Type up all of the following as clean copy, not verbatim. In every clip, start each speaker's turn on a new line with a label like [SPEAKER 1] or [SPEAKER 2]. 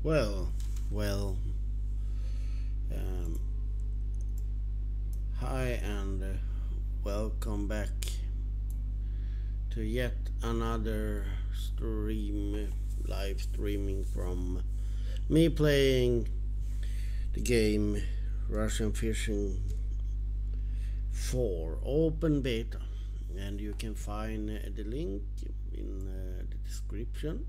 [SPEAKER 1] Well, well, um, hi and welcome back to yet another live streaming from me playing the game Russian Fishing 4 Open Beta. And you can find the link in the description.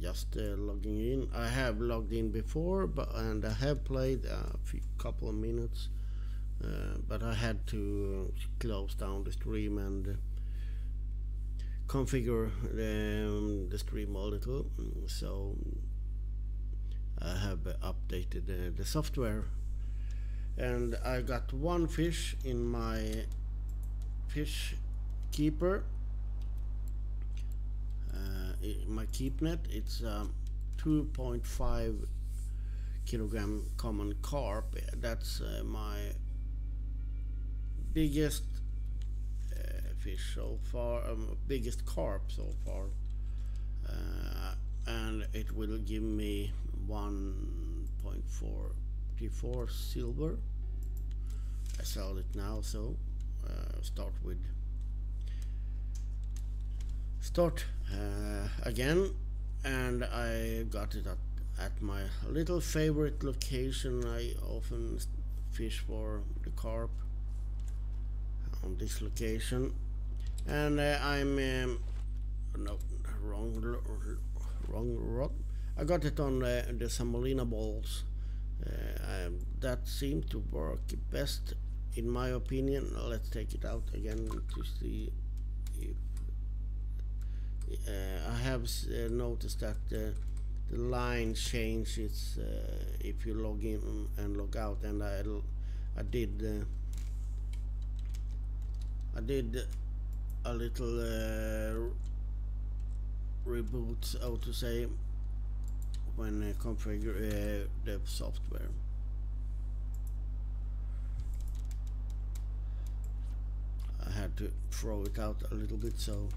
[SPEAKER 1] Just logging in. I have logged in before, and I have played a couple of minutes, but I had to close down the stream and configure the stream a little. So I have updated the software, and I got one fish in my fish keeper. My keep net, it's 2.5 kilogram common carp. That's my biggest fish so far, biggest carp so far, and it will give me 1.44 silver. I sell it now, so start again, and I got it at my little favorite location. I often fish for the carp on this location, and I'm no, wrong rod. I got it on the Semolina balls. That seemed to work best in my opinion. Let's take it out again to see if I have noticed that the line changes if you log in and log out, and I did a little reboot, so to say, when I configure the software. I had to throw it out a little bit, so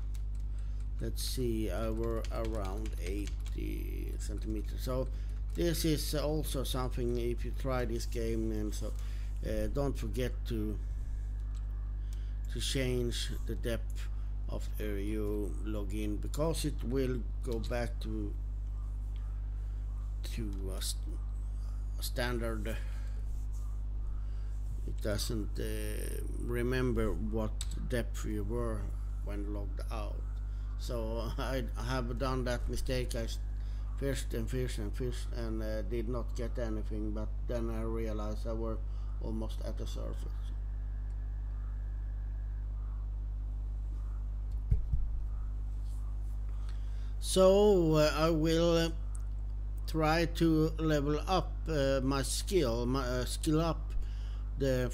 [SPEAKER 1] let's see, I were around 80 centimeters. So this is also something, if you try this game, and so don't forget to change the depth after you log in, because it will go back to a standard. It doesn't remember what depth you were when logged out. So I have done that mistake. I fished and fished and fished and did not get anything, but then I realized I were almost at the surface. So I will try to level up my skill, skill up the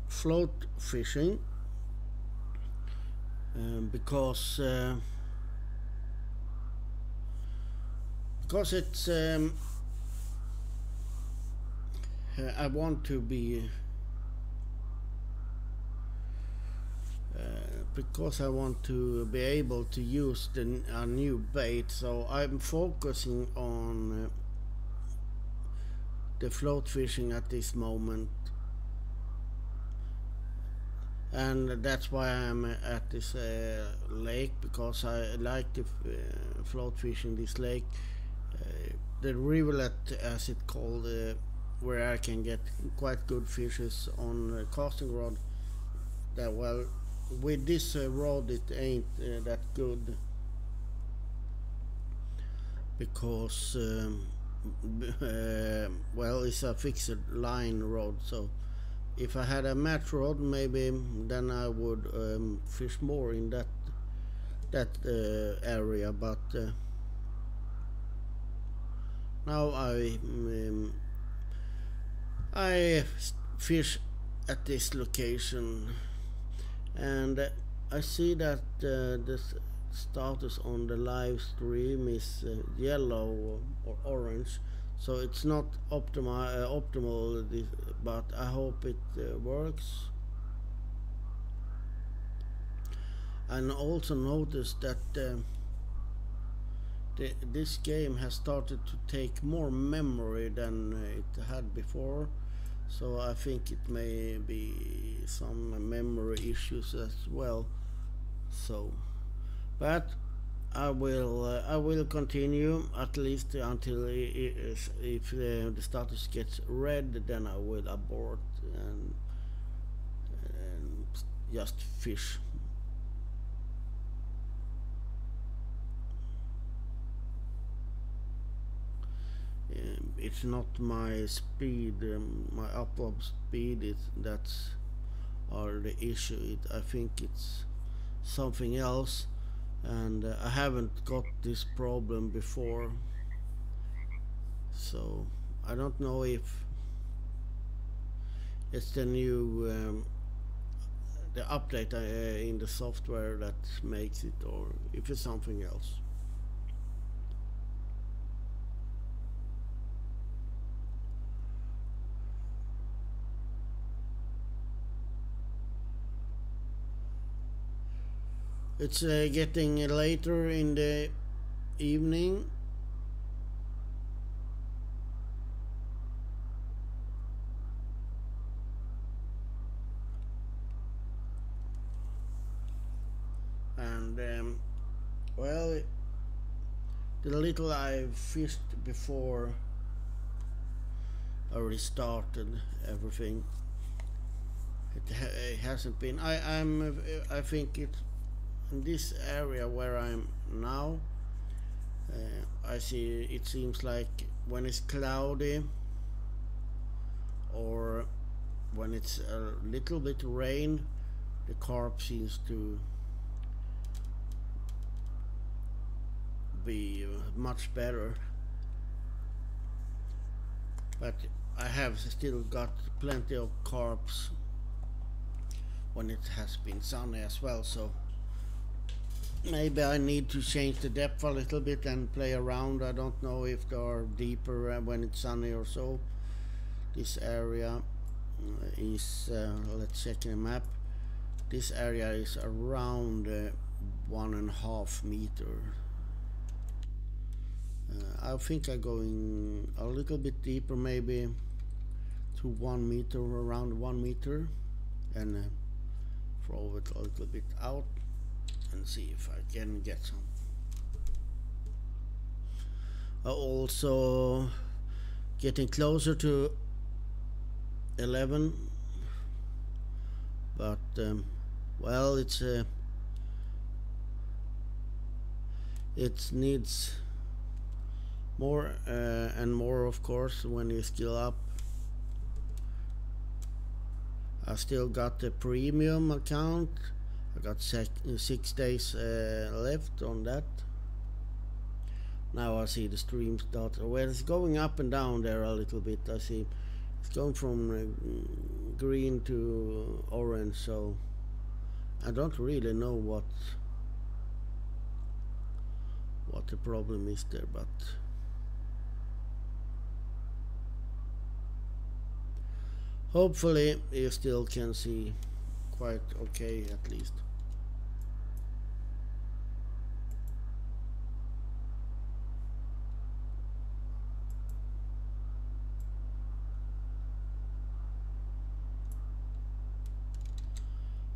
[SPEAKER 1] float fishing, because it's I want to be because I want to be able to use a new bait, so I'm focusing on the float fishing at this moment, and that's why I'm at this lake, because I like to float fish in this lake, the rivulet as it's called, where I can get quite good fishes on casting rod. That, well, with this rod it ain't that good, because well, it's a fixed line rod. So if I had a match rod, maybe then I would fish more in that area, but now I fish at this location, and I see that the status on the live stream is yellow or orange, so it's not optimal, but I hope it works. And also notice that this game has started to take more memory than it had before, so I think it may be some memory issues as well. So, but I will continue at least until if the status gets red, then I will abort and just fish. It's not my speed, my upload speed. That's are the issue. I think it's something else, and I haven't got this problem before, so I don't know if it's the new the update in the software that makes it, or if it's something else. It's getting later in the evening. And well, the little I fished before I restarted everything. It hasn't been. I think it's in this area where I'm now. I see it seems like when it's cloudy or when it's a little bit rain, the carp seems to be much better. But I have still got plenty of carps when it has been sunny as well, so maybe I need to change the depth a little bit and play around. I don't know if they are deeper when it's sunny or so. This area is, let's check the map. This area is around 1.5 meters. I think I'm going a little bit deeper, maybe to 1 meter, around 1 meter, and throw it a little bit out and see if I can get some. Also getting closer to 11, but well, it needs more and more, of course, when you skill up. I still got the premium account. I got 6 days left on that. Now I see the stream start. Well, it's going up and down there a little bit. I see it's going from green to orange, so I don't really know what the problem is there, but hopefully you still can see quite okay at least.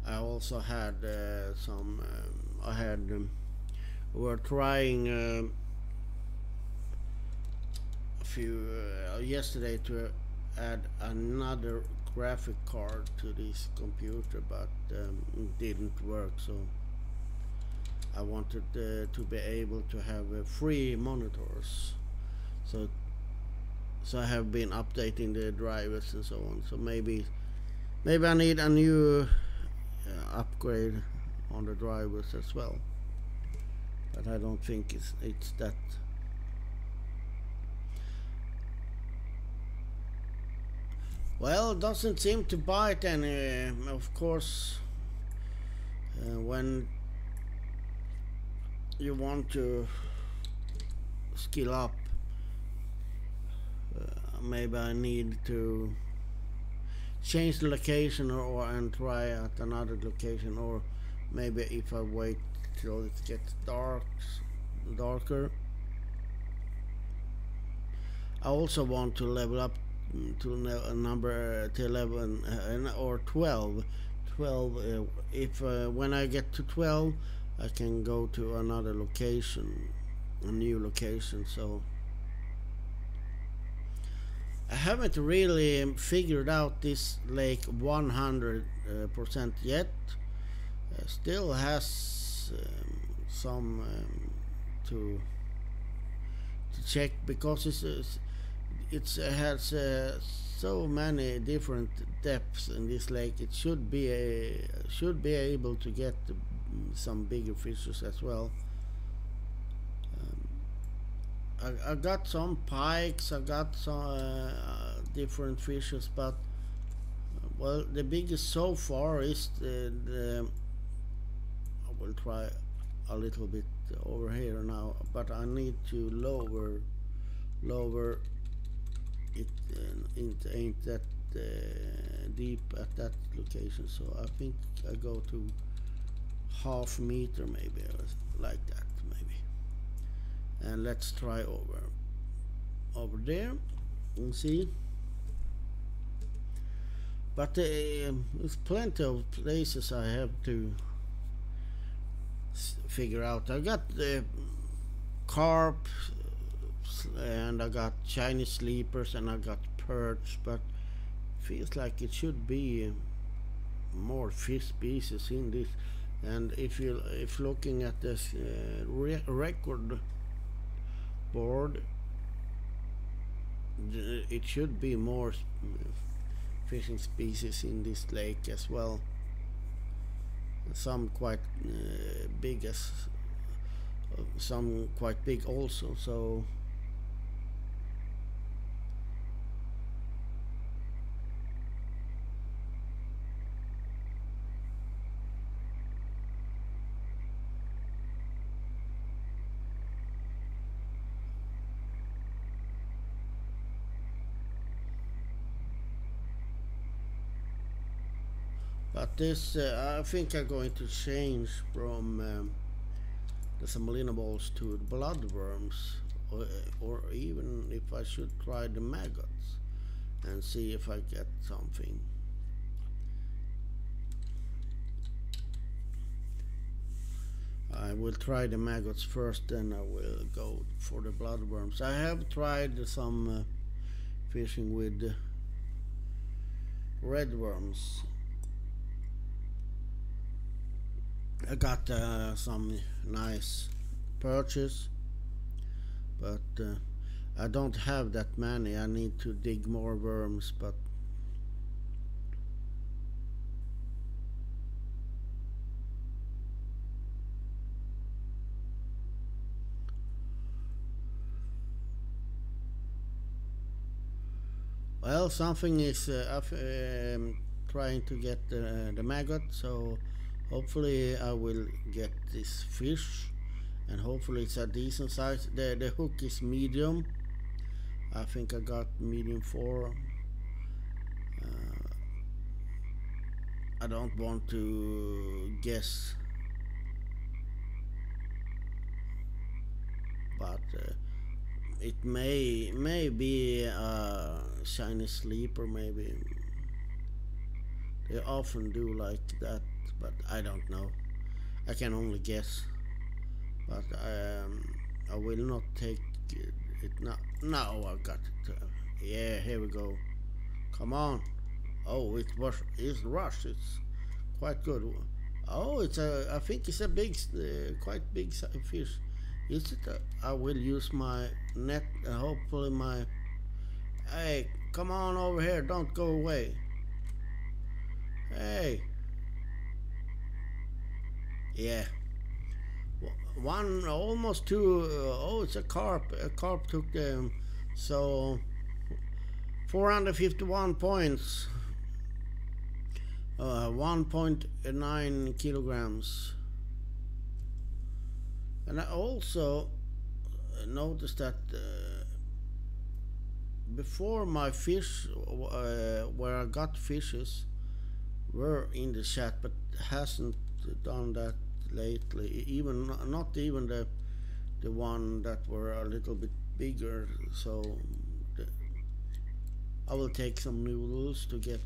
[SPEAKER 1] I also had some we're trying a few yesterday to add another graphic card to this computer, but it didn't work, so I wanted to be able to have free monitors, so I have been updating the drivers and so on. So maybe I need a new upgrade on the drivers as well, but I don't think it's that. Well, it doesn't seem to bite any. Of course, when you want to skill up, maybe I need to change the location and try at another location, or maybe if I wait till it gets darker, I also want to level up to number to 11 or 12. 12 if when I get to 12 I can go to another location, a new location. So I haven't really figured out this lake 100% yet. Still has some to check, because it has so many different depths in this lake. It should be able to get some bigger fishes as well. I got some pikes, I got some different fishes, but well, the biggest so far is the I will try a little bit over here now, but I need to lower it. It ain't that deep at that location, so I think I go to half meter maybe, or like that maybe. And let's try over there and see. But there's plenty of places I have to figure out. I got the carp, and I got Chinese sleepers, and I got perch, but feels like it should be more fish species in this. And if looking at this record board, it should be more fishing species in this lake as well. Some quite big, some quite big also. So but this I think I'm going to change from the semolina balls to the bloodworms, or even if I should try the maggots and see if I get something. I will try the maggots first, then I will go for the bloodworms. I have tried some fishing with red worms. I got some nice perches, but I don't have that many. I need to dig more worms, but well, something is trying to get the maggot, so hopefully I will get this fish, and hopefully it's a decent size. The hook is medium. I think I got medium 4. I don't want to guess, but it may be a Chinese sleeper maybe. They often do like that, but I don't know. I can only guess. But I will not take it now. Now I got it. Yeah, here we go. Come on. Oh, it's rush. It's quite good. Oh, I think it's a big, quite big fish. Is it? I will use my net. Hopefully my. Hey, come on over here! Don't go away. Hey. Yeah. One, almost 2. Oh, it's a carp. A carp took them. So 451 points. 1.9 kilograms. And I also noticed that before my fish, where I got fishes, were in the chat, but hasn't done that lately. Even not even the one that were a little bit bigger. So I will take some noodles to get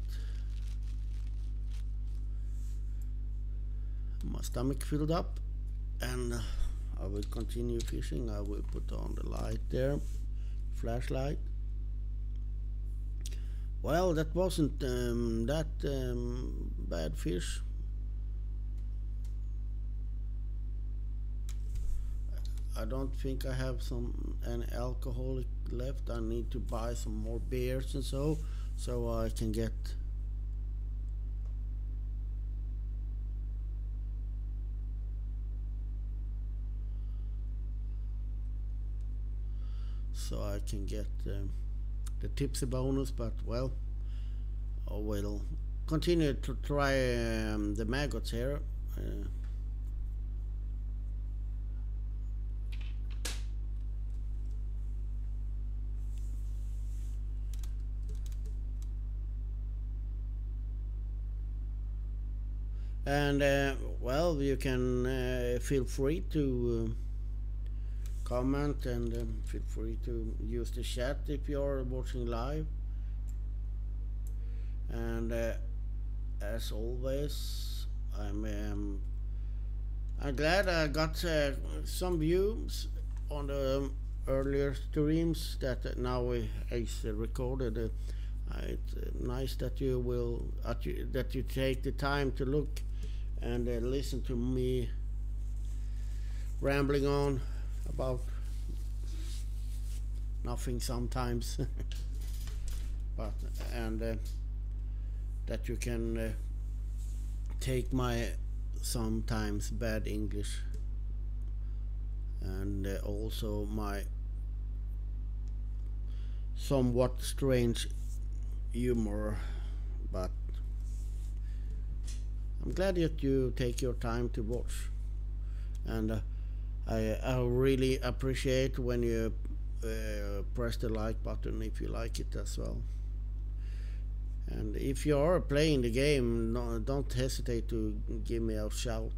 [SPEAKER 1] my stomach filled up, and I will continue fishing. I will put on the light there, flashlight. Well, that wasn't that bad fish. I don't think I have any alcoholic left. I need to buy some more beers and so I can get the tipsy bonus. But well, I will continue to try the maggots here. And well, you can feel free to comment, and feel free to use the chat if you're watching live. And as always, I'm glad I got some views on the earlier streams that now is recorded. It's nice that you take the time to look and listen to me rambling on about nothing sometimes. But that you can take my sometimes bad English and also my somewhat strange humor. But I'm glad that you take your time to watch, and I really appreciate when you press the like button if you like it as well. And if you are playing the game, don't hesitate to give me a shout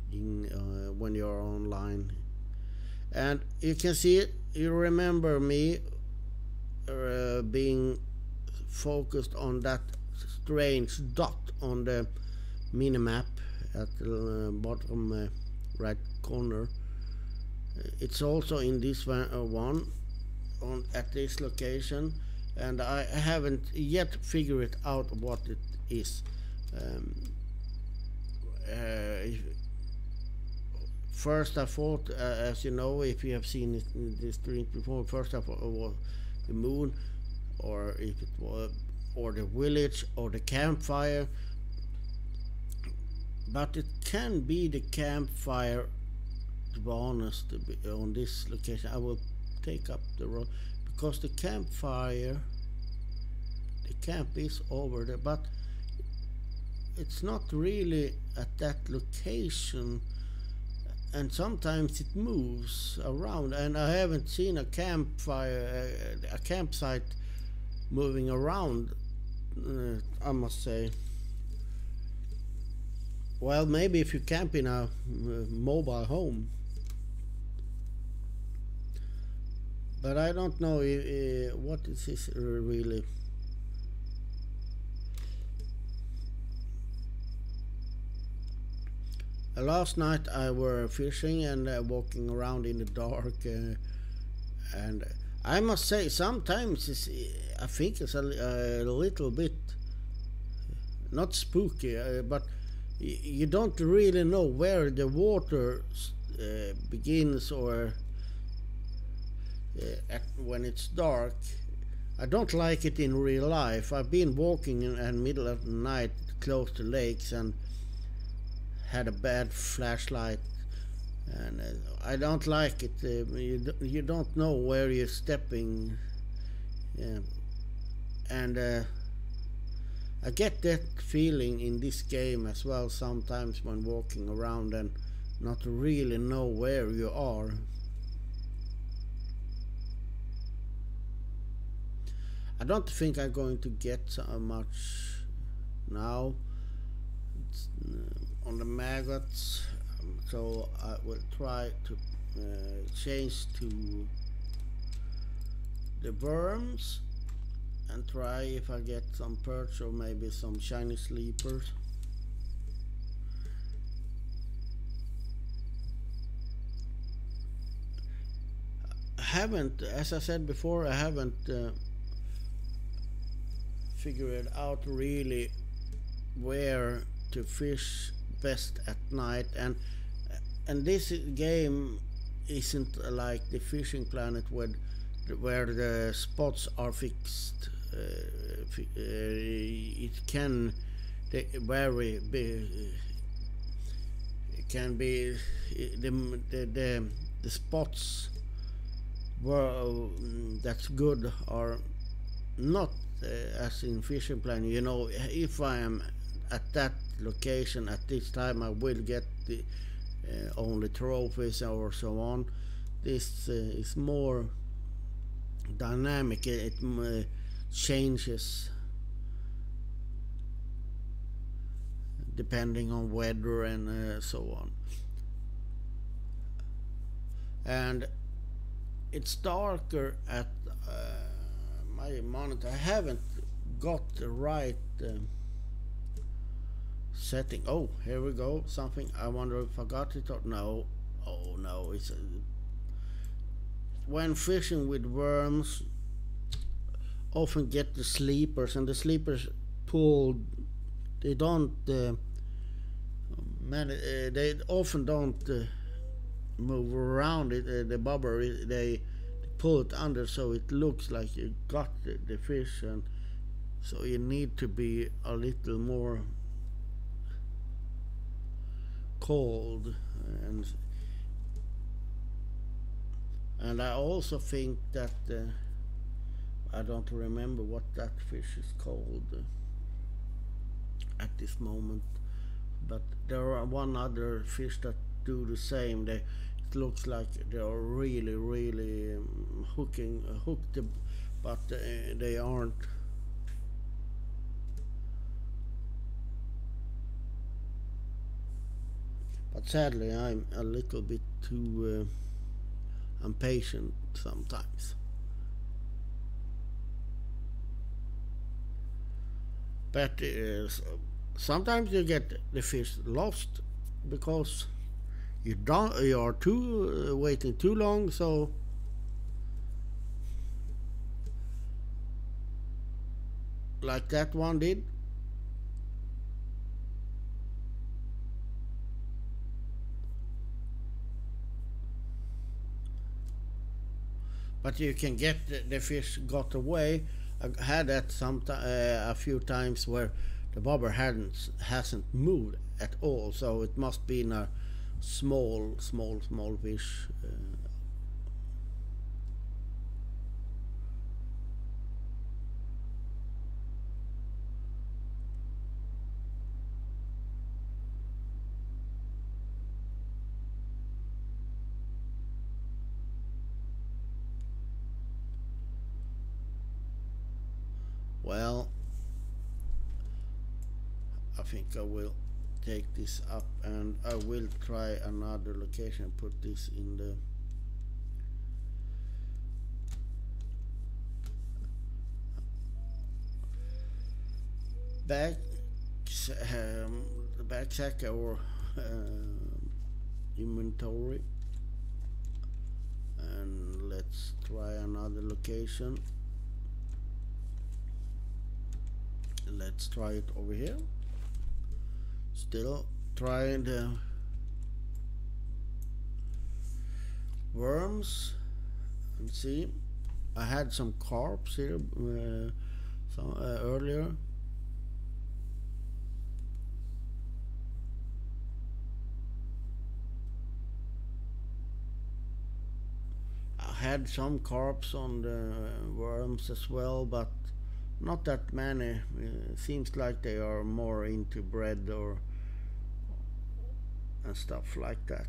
[SPEAKER 1] when you're online. And you can see it, you remember me being focused on that strange dot on the minimap at the bottom right corner. It's also in this one at this location, and I haven't yet figured out what it is. First I thought, as you know, if you have seen it in this stream before, first I thought it was the moon, or if it was, or the village, or the campfire. But it can be the campfire, to be honest. On this location I will take up the road, because the camp is over there, but it's not really at that location, and sometimes it moves around, and I haven't seen a campsite moving around, I must say. Well, maybe if you camp in a mobile home, but I don't know what is this really. Last night I were fishing and walking around in the dark, and I must say sometimes I think it's a little bit not spooky, but you don't really know where the water begins, or when it's dark. I don't like it in real life. I've been walking in the middle of the night close to lakes and had a bad flashlight, and I don't like it. You don't know where you're stepping, and I get that feeling in this game as well sometimes when walking around and not really know where you are. I don't think I'm going to get so much now on the maggots, so I will try to change to the worms and try if I get some perch or maybe some shiny sleepers. Haven't, as I said before, I haven't figured out really where to fish best at night, and this game isn't like the Fishing Planet where the spots are fixed. It can vary. It can be the spots were that's good are not as in Fishing Planet. You know, if I am at that location at this time, I will get the only trophies or so on. This is more dynamic. It changes depending on weather and so on. And it's darker at my monitor. I haven't got the right setting. Oh, here we go. Something. I wonder if I got it or no. Oh no, it's when fishing with worms, often get the sleepers, and the sleepers pull. They don't. They often don't move around it. The bobber. They pull it under, so it looks like you got the fish, and so you need to be a little more cold, and I also think that I don't remember what that fish is called at this moment, but there are one other fish that do the same. It looks like they are really hooked, but they aren't. But sadly, I'm a little bit too impatient sometimes. But sometimes you get the fish lost because you are too waiting too long. So like that one did. But you can get the fish got away. I had that a few times where the bobber hasn't moved at all, so it must be in a small fish. Well, I think I will take this up, and I will try another location. Put this in the back backpack or inventory, and let's try another location. Let's try it over here. Still trying the worms and see. I had some carps here earlier. I had some carps on the worms as well, but not that many. Seems like they are more into bread or and stuff like that.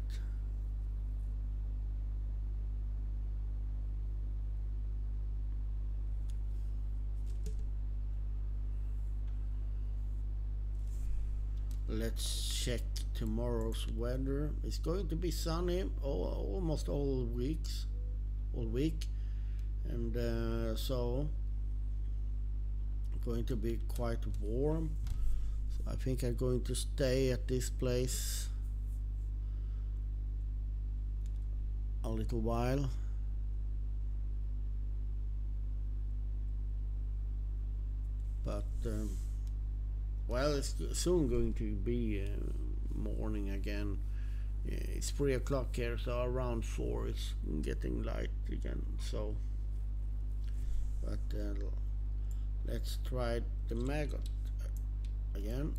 [SPEAKER 1] Let's check tomorrow's weather. It's going to be sunny almost all week, and so going to be quite warm. So I think I'm going to stay at this place a little while. But well, it's soon going to be morning again. It's 3 o'clock here, so around 4 it's getting light again. So, but let's try the maggot again.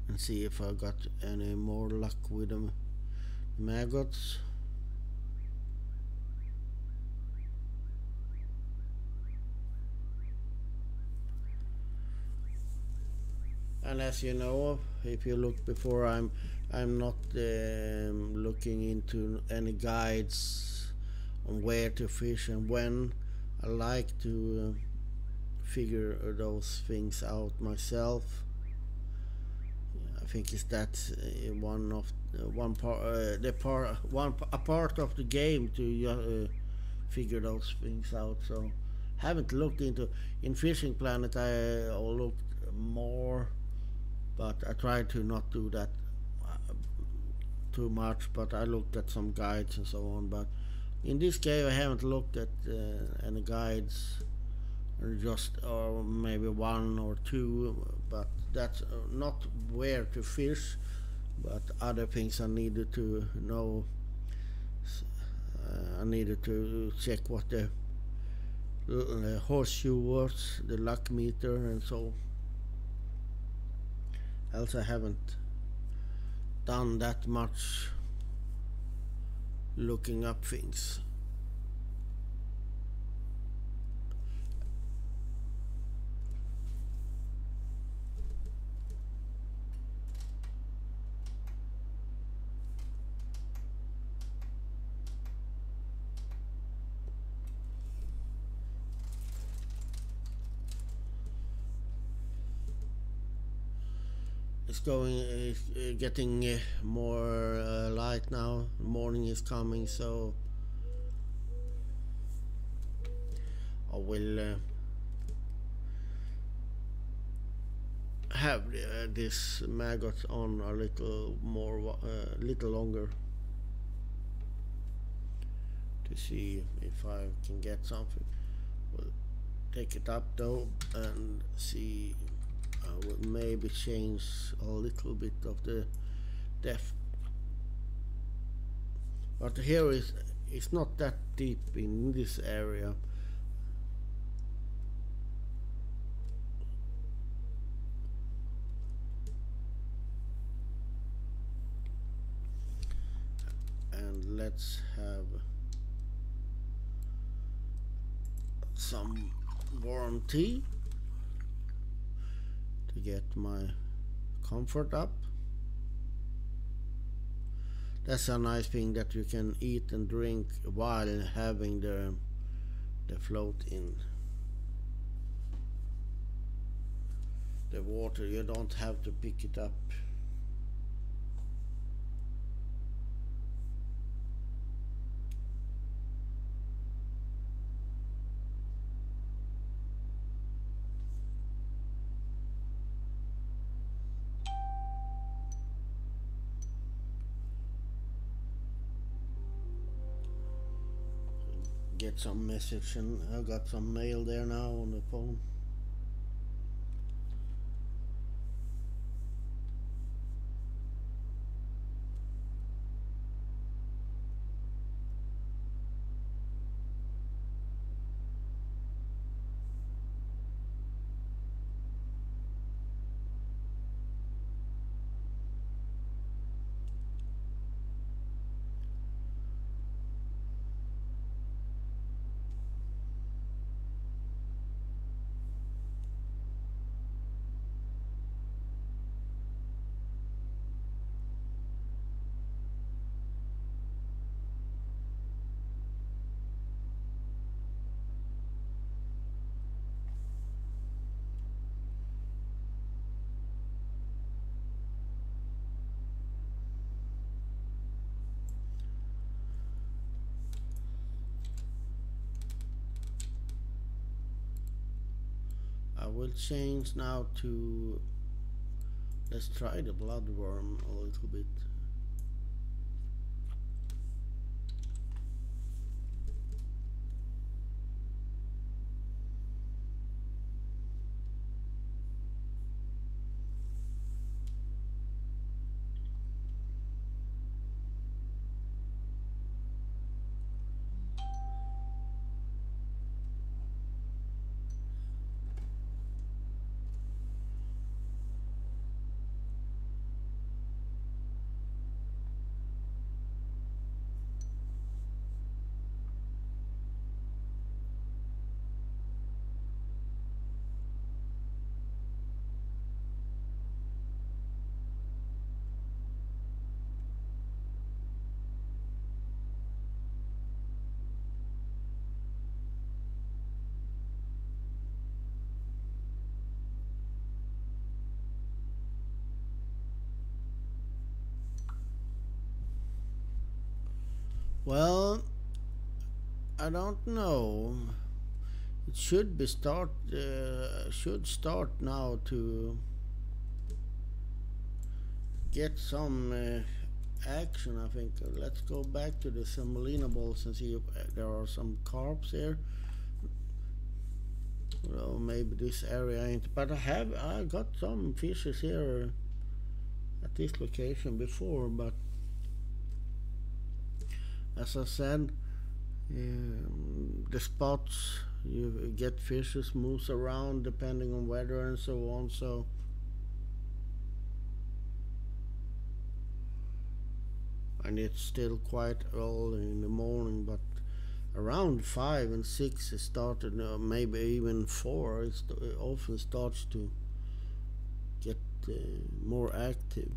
[SPEAKER 1] And see if I got any more luck with the maggots. And as you know, if you look before, I'm not looking into any guides on where to fish and when. I like to figure those things out myself. I think it's that one of one part the part one a part of the game to figure those things out. So haven't looked into in Fishing Planet. I looked more, but I tried to not do that too much. But I looked at some guides and so on. But in this game, I haven't looked at any guides, or just or maybe one or two. But that's not where to fish, but other things I needed to know. I needed to check what the horseshoe was, the luck meter, and so. Else I haven't done that much looking up things. It's getting more light now. Morning is coming, so I will have this maggot on a little more, little longer, to see if I can get something. We'll take it up though and see. I will maybe change a little bit of the depth, but here it's not that deep in this area. And let's have some warm tea to get my comfort up. That's a nice thing, that you can eat and drink while having the float in the water. You don't have to pick it up. Get some message, and I got some mail there now on the phone. will change now to, let's try the bloodworm a little bit. Well, I don't know. It should be should start now to get some action. I think. Let's go back to the semolina balls and see if there are some carps here. Well, maybe this area ain't, but I got some fishes here at this location before, but as I said, the spots you get fishes moves around depending on weather and so on. So and it's still quite early in the morning, but around 5 and 6 it started, maybe even 4 it often starts to get more active.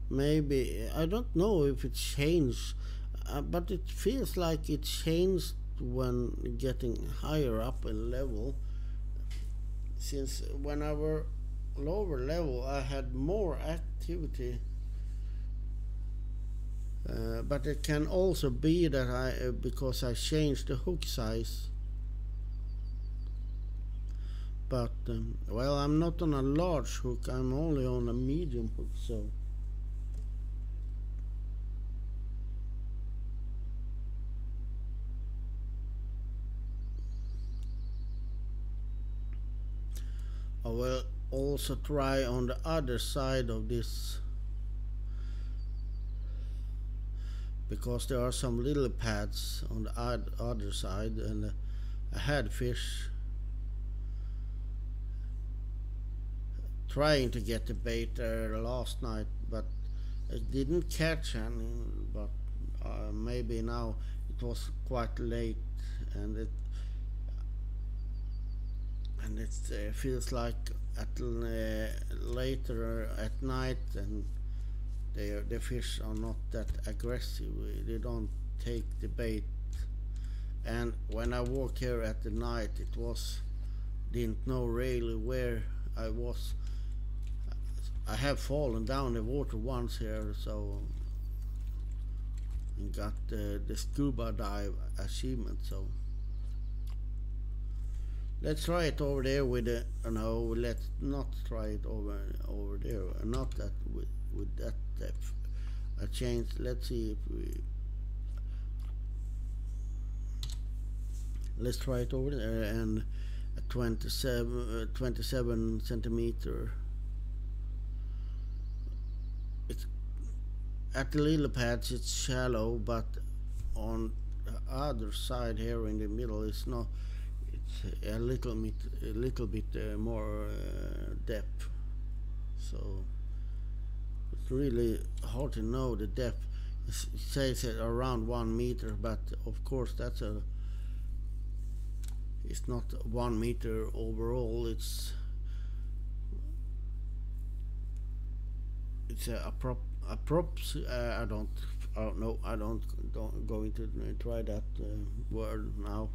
[SPEAKER 1] Maybe I don't know if it changed, but it feels like it changed when getting higher up in level. Since when I were lower level, I had more activity. But it can also be that because I changed the hook size. But well, I'm not on a large hook. I'm only on a medium hook, so. I will also try on the other side of this, because there are some little pads on the other side, and I had fish trying to get the bait there last night, but I didn't catch any. But maybe now it was quite late, and it feels like at later at night, and the fish are not that aggressive. They don't take the bait. And when I walked here at the night, it was didn't know really where I was. I have fallen down the water once here, so and got the scuba dive achievement. So. Let's try it over there with the. No, let's not try it over there. Not that with that depth. I changed. Let's see if we. Let's try it over there and a 27 centimeter. It's at the little pads. It's shallow, but on the other side here in the middle, it's not. A little bit more depth, so it's really hard to know the depth. It says it around 1 meter, but of course it's not 1 meter overall. It's a props. I don't know. I don't going to try that word now.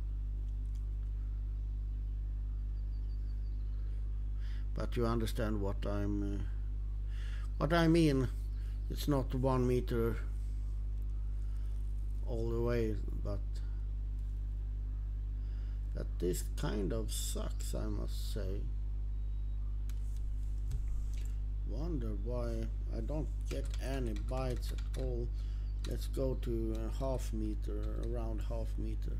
[SPEAKER 1] But you understand what I mean. It's not 1 meter all the way, but this kind of sucks, I must say. Wonder why I don't get any bites at all. Let's go to a half meter, around half meter,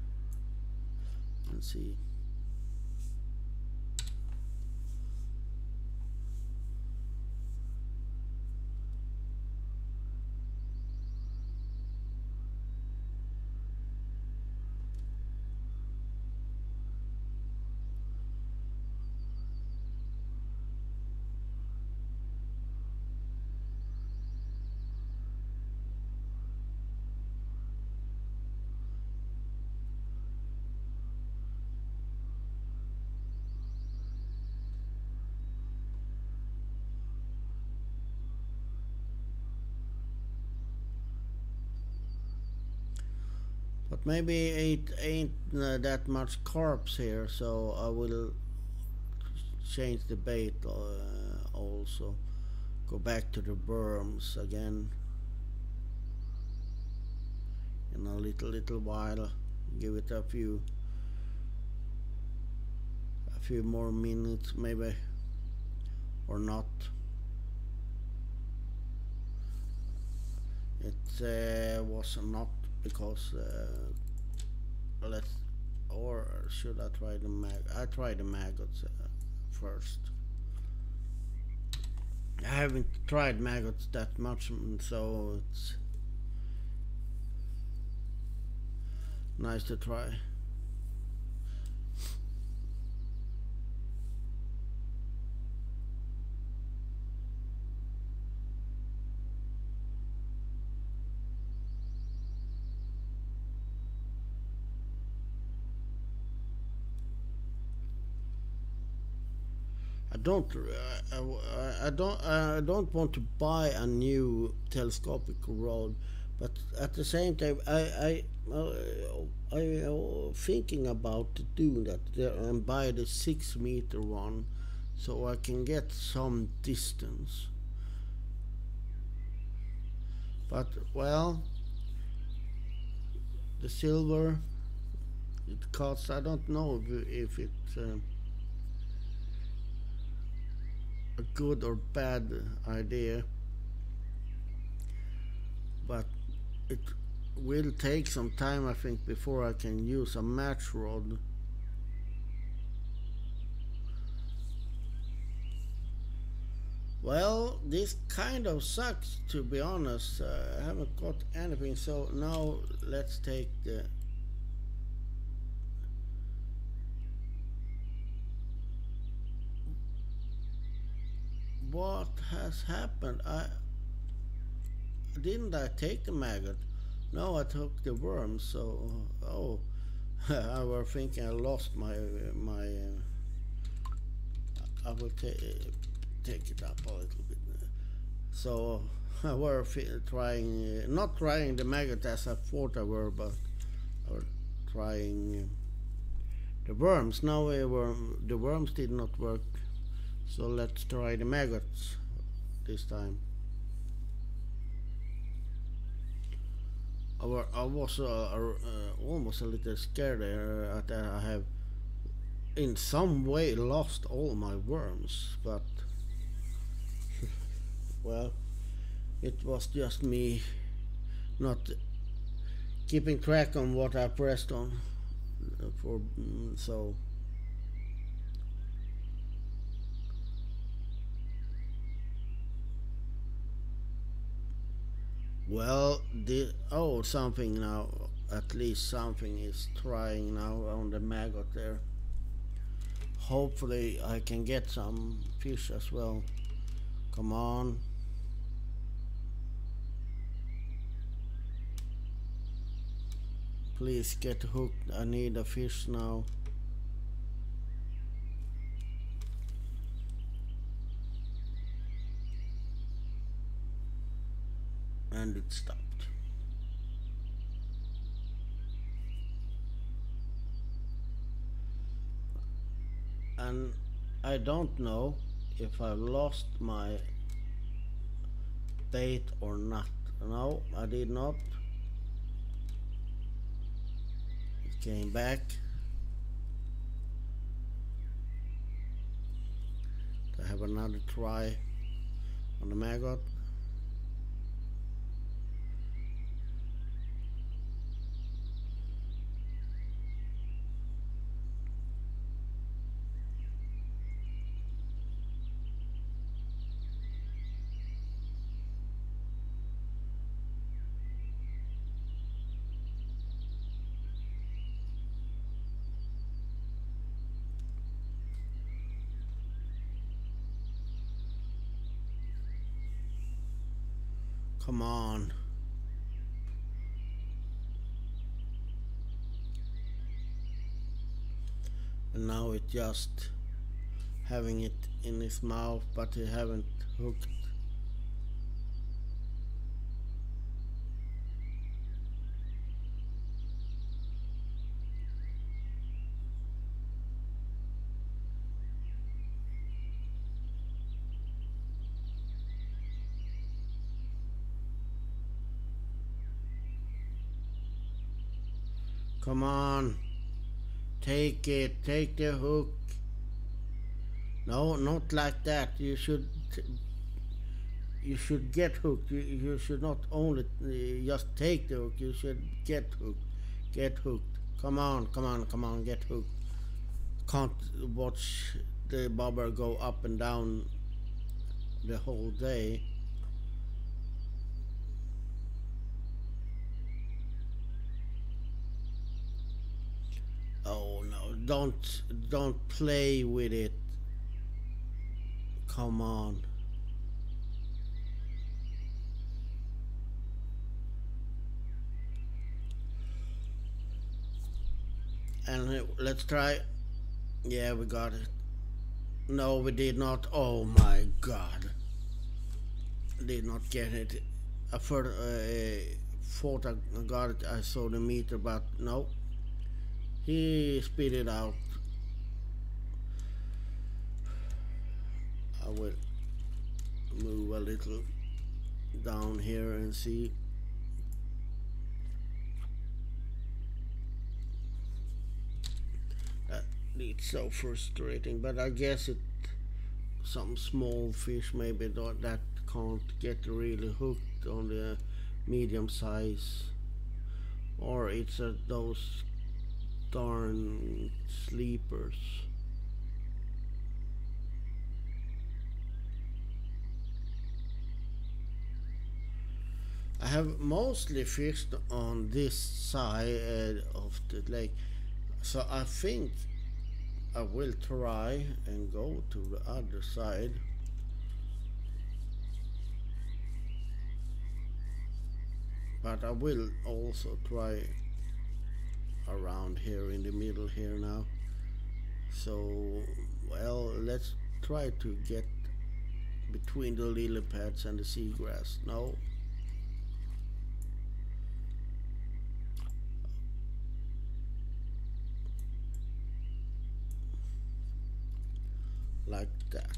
[SPEAKER 1] and see. But maybe it ain't that much carbs here, so I will change the bait also. Go back to the worms again in a little while. Give it a few more minutes maybe, or not. It was not, because let's, or should I try the I try the maggots first. I haven't tried maggots that much, so it's nice to try. I don't want to buy a new telescopic rod, but at the same time I thinking about doing that and buy the 6 meter one, so I can get some distance. But well, the silver, it costs, I don't know if it's a good or bad idea, but it will take some time, I think, before I can use a match rod. Well, this kind of sucks, to be honest. I haven't got anything, so now let's take the what has happened. Didn't I take the maggot? No, I took the worm. So oh, I was thinking I lost my I will take it up a little bit. So I was trying, not trying the maggot as I thought I were, but I was trying the worms. Now the worms did not work. So let's try the maggots this time. I was almost a little scared there that I have in some way lost all my worms, but well, it was just me not keeping track on what I pressed on for, so well, something now, at least something is trying now on the maggot there. Hopefully I can get some fish as well. Come on. Please get hooked. I need a fish now. And it stopped. And I don't know if I lost my bait or not. No, I did not. It came back. I have another try on the maggot. Come on. And now it just having it in his mouth, but he haven't hooked. Come on. Take it. Take the hook. No, not like that. You should get hooked. You should not only just take the hook. You should get hooked. Get hooked. Come on, come on, come on. Get hooked. Can't watch the bobber go up and down the whole day. Oh no, don't play with it. Come on. And let's try. Yeah, we got it. No, we did not. Oh my god. Did not get it. I thought I got it. I saw the meter, but no. He spit it out. I will move a little down here and see. It's so frustrating, but I guess it some small fish maybe that can't get really hooked on the medium size, or it's those darn sleepers. I have mostly fished on this side of the lake, so I think I will try and go to the other side. But I will also try around here in the middle here now. So, well, let's try to get between the lily pads and the seagrass. No. Like that.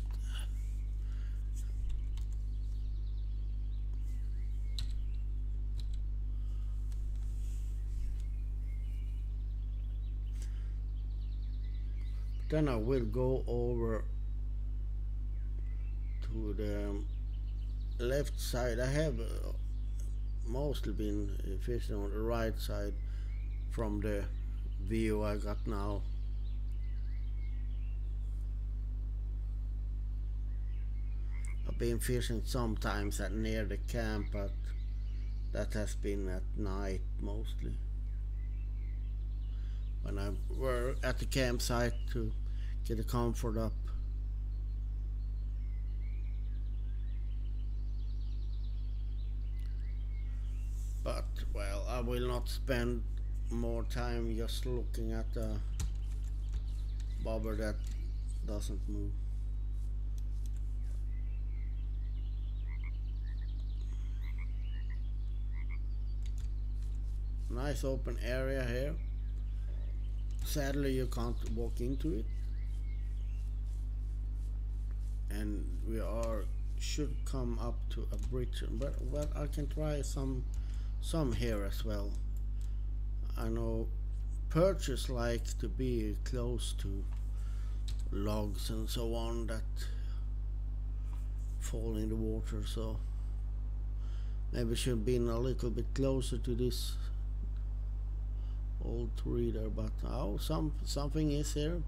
[SPEAKER 1] Then I will go over to the left side. I have mostly been fishing on the right side from the view I got now. I've been fishing sometimes at near the camp, but that has been at night mostly. When I were at the campsite to get the comfort up. But well, I will not spend more time just looking at the bobber that doesn't move. Nice open area here. Sadly, you can't walk into it, and we are should come up to a bridge, but I can try some here as well. I know perches like to be close to logs and so on that fall in the water, so maybe should be a little bit closer to this old tree there, but oh, something is here.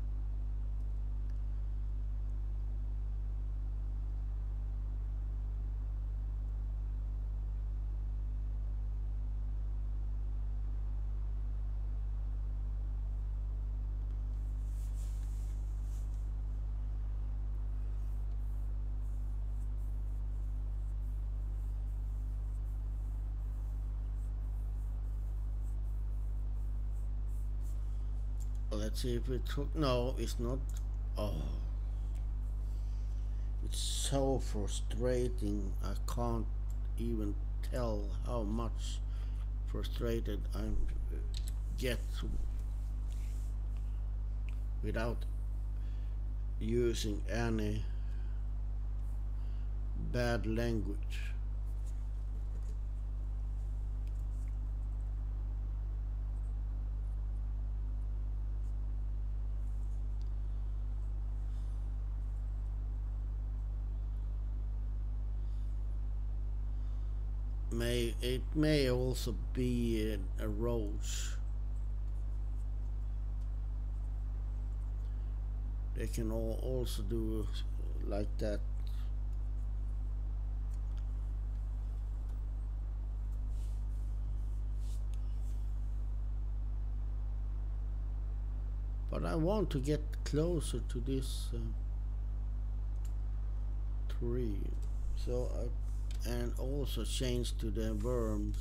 [SPEAKER 1] Let's see if it took. No, it's not. Oh, it's so frustrating. I can't even tell how much frustrated I get without using any bad language. It may also be a roach. They can also do like that. But I want to get closer to this tree, so and also change to the worms.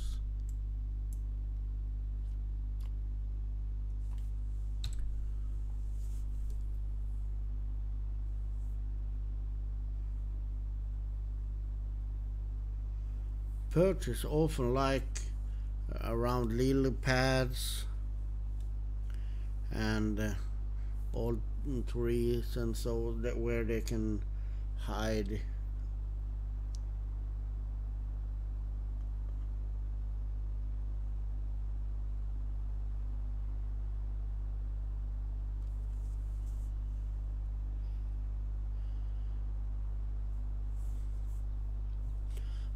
[SPEAKER 1] Perches often like around lily pads and old trees, and so that where they can hide.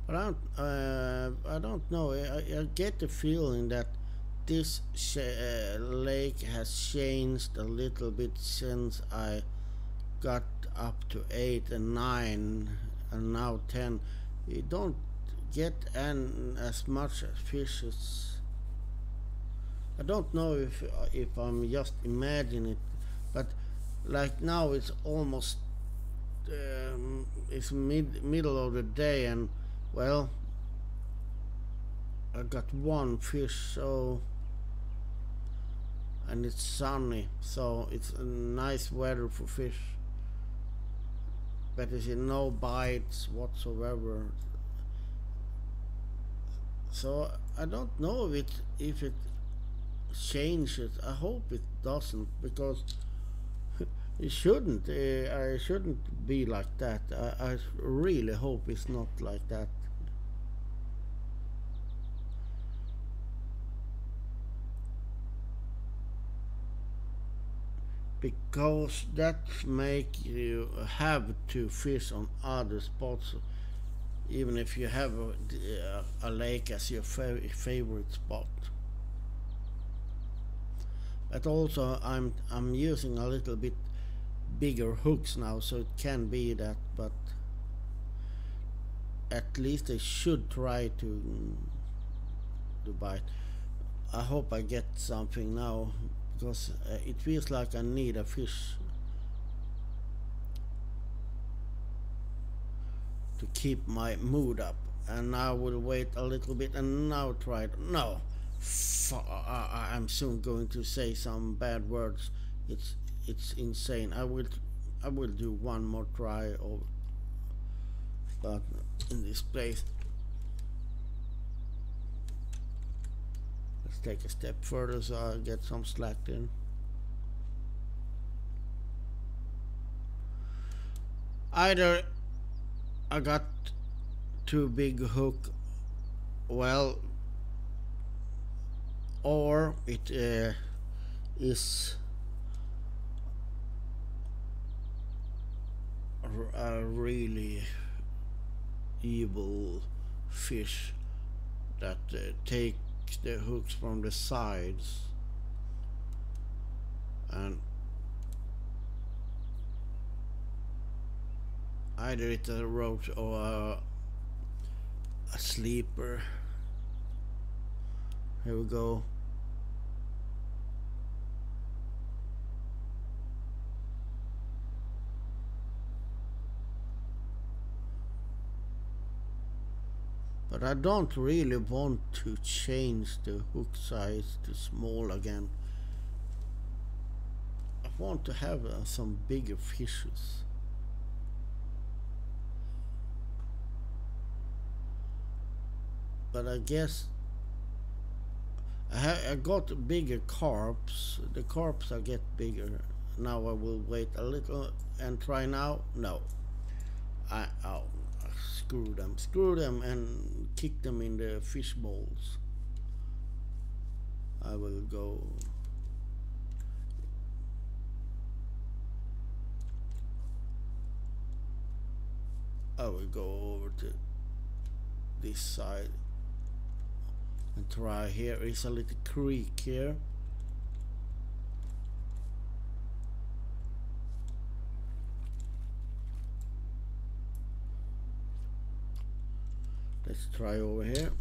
[SPEAKER 1] But I don't know. I get the feeling that this lake has changed a little bit since I got up to 8 and 9 and now 10. You don't get as much fish as. I don't know if I'm just imagining it, but like now it's almost it's middle of the day, and well, I got one fish, so, and it's sunny, so it's a nice weather for fish. But there's no bites whatsoever. So I don't know if it changes. I hope it doesn't, because it shouldn't. I shouldn't be like that. I really hope it's not like that. Because that make you have to fish on other spots, even if you have a lake as your favorite spot. But also I'm using a little bit bigger hooks now, so it can be that, but at least I should try to bite. I hope I get something now, because it feels like I need a fish to keep my mood up. And now we'll wait a little bit and now try it. No, I'm soon going to say some bad words. It's insane. I will do one more try of, but in this place. Let's take a step further so I get some slack in. Either I got too big hook. Well, or it is a really evil fish that takes the hooks from the sides, and either it's a roach or a sleeper. Here we go. But I don't really want to change the hook size to small again. I want to have some bigger fishes. But I guess I got bigger carps. The carps I get bigger. Now I will wait a little and try now. No. Oh, screw them and kick them in the fish bowls. I will go. I will go over to this side and try. Here is a little creek here. Let's try over here.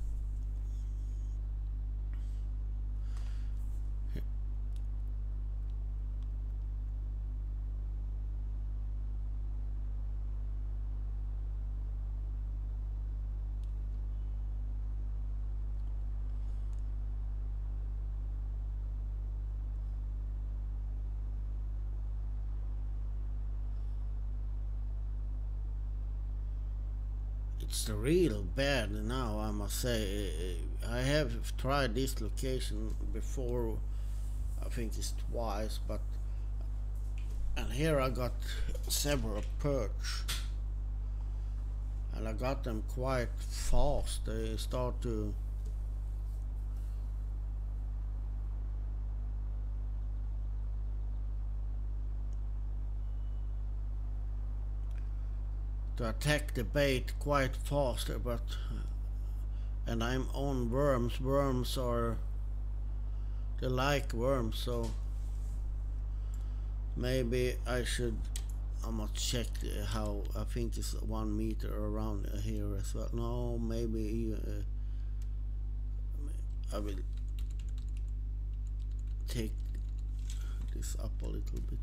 [SPEAKER 1] It's real bad now, I must say. I have tried this location before, I think it's twice, but and here I got several perch, and I got them quite fast. They start to attack the bait quite fast, but and I'm on worms. Worms are, they like worms, so maybe I must check how. I think it's 1 meter around here as well. No, maybe I will take this up a little bit.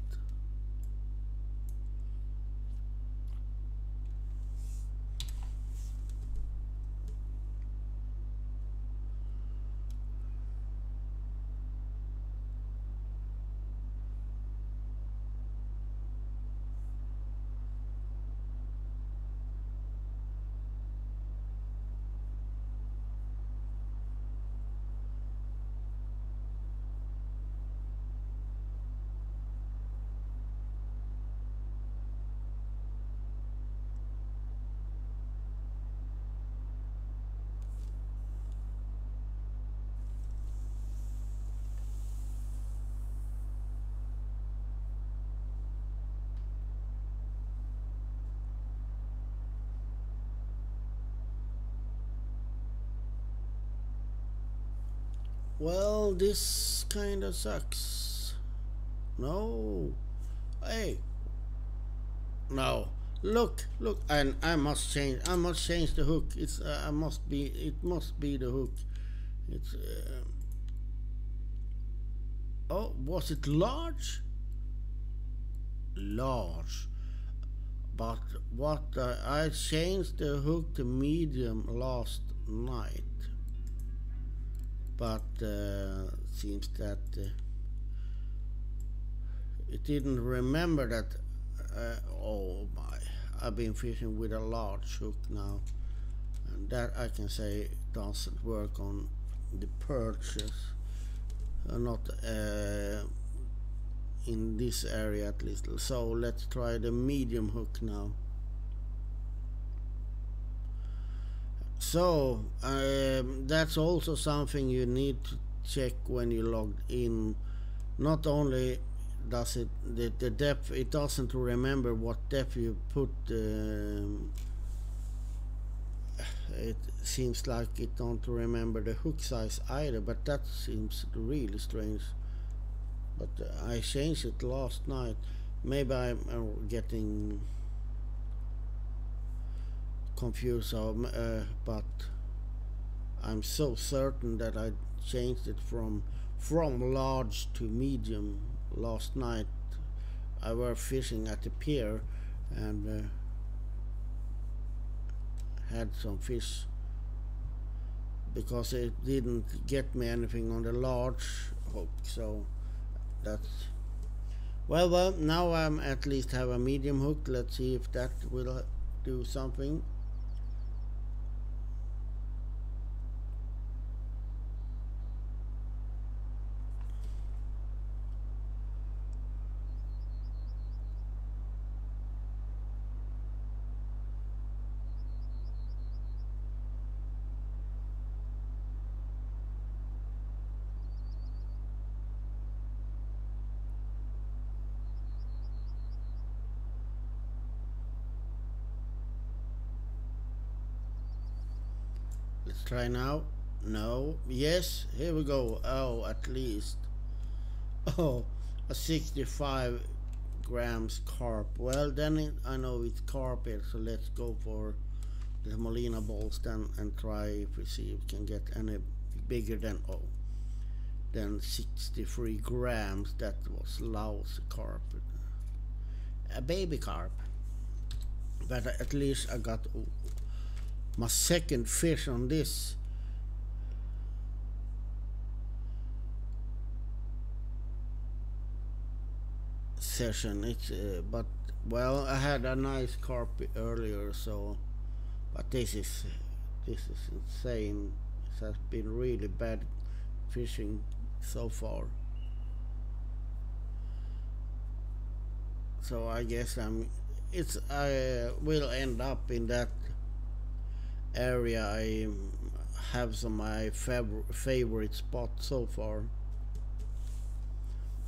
[SPEAKER 1] Well, this kinda sucks. No. Hey. No. Look, and I must change the hook. It must be the hook. It's oh, was it large? Large. But what I changed the hook to medium last night. But seems that it didn't remember that. Oh my! I've been fishing with a large hook now, and that I can say doesn't work on the perches. Not in this area at least. So let's try the medium hook now. So that's also something you need to check when you log in. Not only does it the depth, it doesn't remember what depth you put. It seems like it don't remember the hook size either, but that seems really strange. But I changed it last night. Maybe I'm getting confused, but I'm so certain that I changed it from large to medium last night. I were fishing at the pier and had some fish because it didn't get me anything on the large hook. So that's well. Now I'm at least have a medium hook. Let's see if that will do something. Let's try now. No. Yes. Here we go. Oh, at least. Oh, a 65 grams carp. Well, then I know it's carp here, so let's go for the Molina balls then and try if we see if we can get any bigger than 63 grams. That was lousy carp. A baby carp. But at least I got my second fish on this session. It's but well, I had a nice carp earlier, so but this is insane. It has been really bad fishing so far. So I guess I will end up in that area. I have some of my favorite spots so far,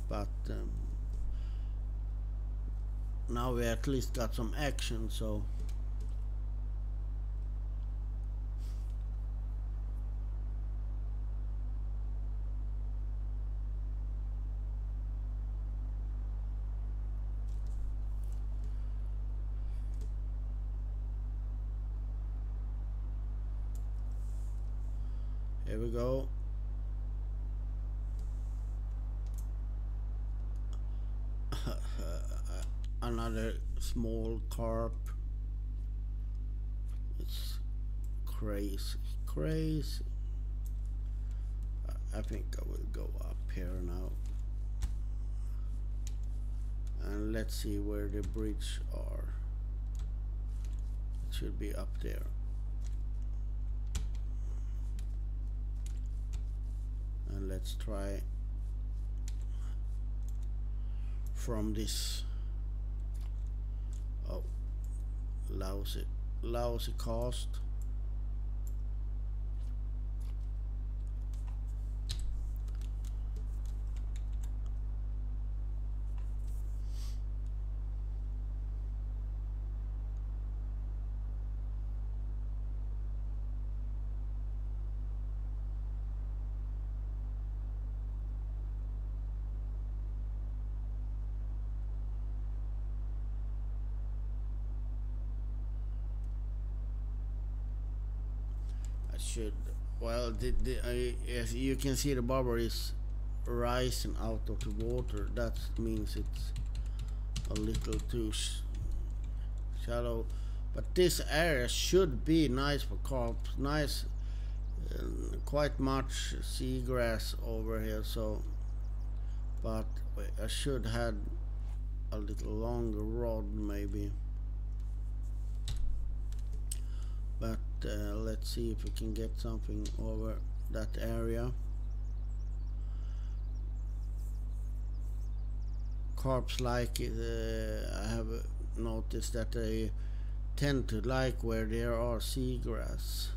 [SPEAKER 1] but now we at least got some action. So here we go. Another small carp. It's crazy. I think I will go up here now, and let's see where the bridge are. It should be up there. And let's try from this. Oh, lousy cast. Should well as you can see, the bobber is rising out of the water. That means it's a little too shallow, but this area should be nice for carp. Nice, quite much seagrass over here, so but I should have a little longer rod maybe. But let's see if we can get something over that area. Carps like I have noticed that they tend to like where there are seagrass.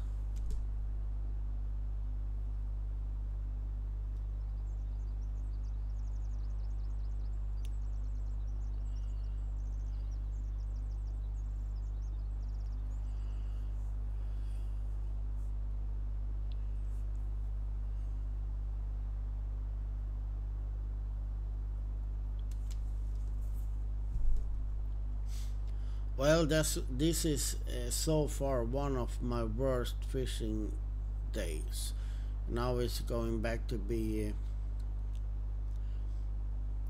[SPEAKER 1] Well, this is so far one of my worst fishing days. Now it's going back to be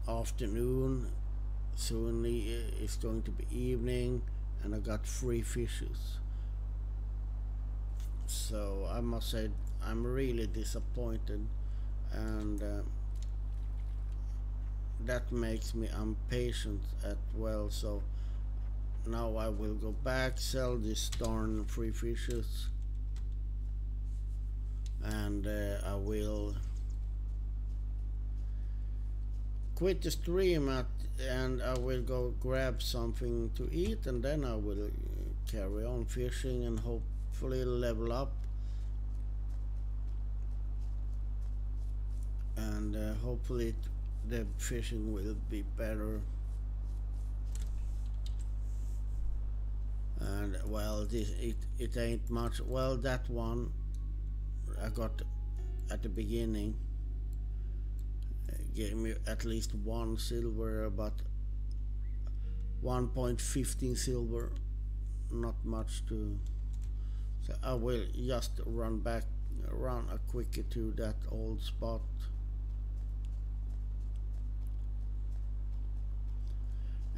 [SPEAKER 1] afternoon. Soon it's going to be evening, and I got 3 fishes. So I must say I'm really disappointed, and that makes me impatient as well. So now I will go back, sell this darn 3 fishes, and I will quit the stream and I will go grab something to eat, and then I will carry on fishing and hopefully level up, and hopefully the fishing will be better. And well, it ain't much. Well, that one I got at the beginning gave me at least 1 silver, but 1.15 silver, not much to. So I will just run a quickie to that old spot.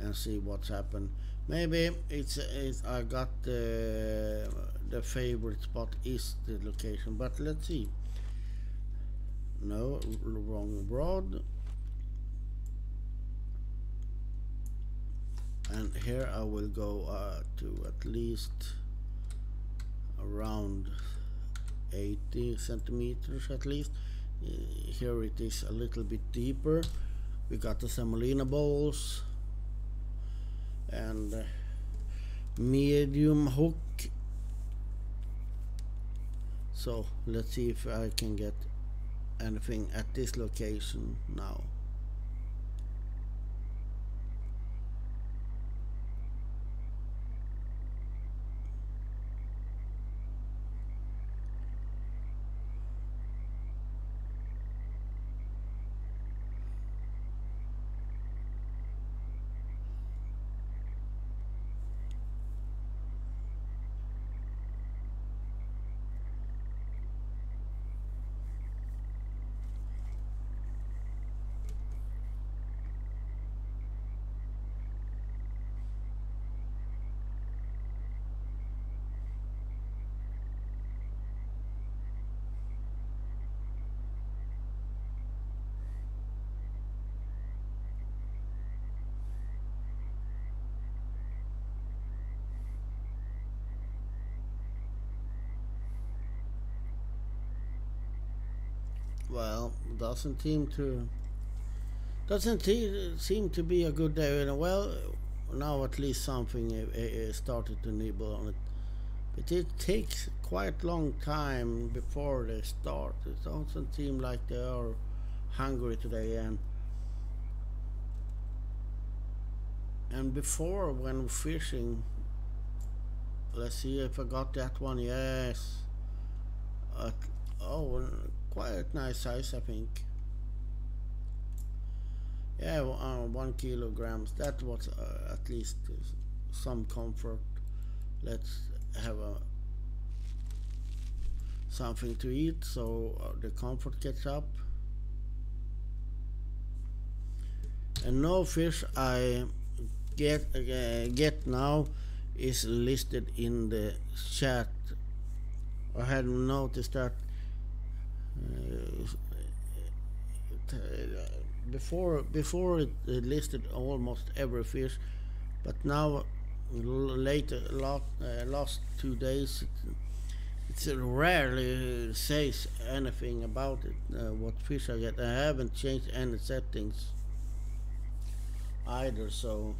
[SPEAKER 1] And see what's happened. Maybe it's I got the favorite spot is the location, but let's see. No, wrong rod. And here I will go to at least around 80 centimeters at least. Here it is a little bit deeper. We got the semolina bowls and medium hook. So let's see if I can get anything at this location now. Well, doesn't seem to be a good day. Well, now at least something started to nibble on it, but it takes quite long time before they start. It doesn't seem like they are hungry today, and before when fishing, let's see if I got that one. Yes. Oh, quite nice size, I think. Yeah, 1 kilograms. That was at least some comfort. Let's have something to eat, so the comfort gets up. And no fish I get now is listed in the chat. I had noticed that before it listed almost every fish, but now later last 2 days it rarely says anything about it, what fish I get. I haven't changed any settings either, so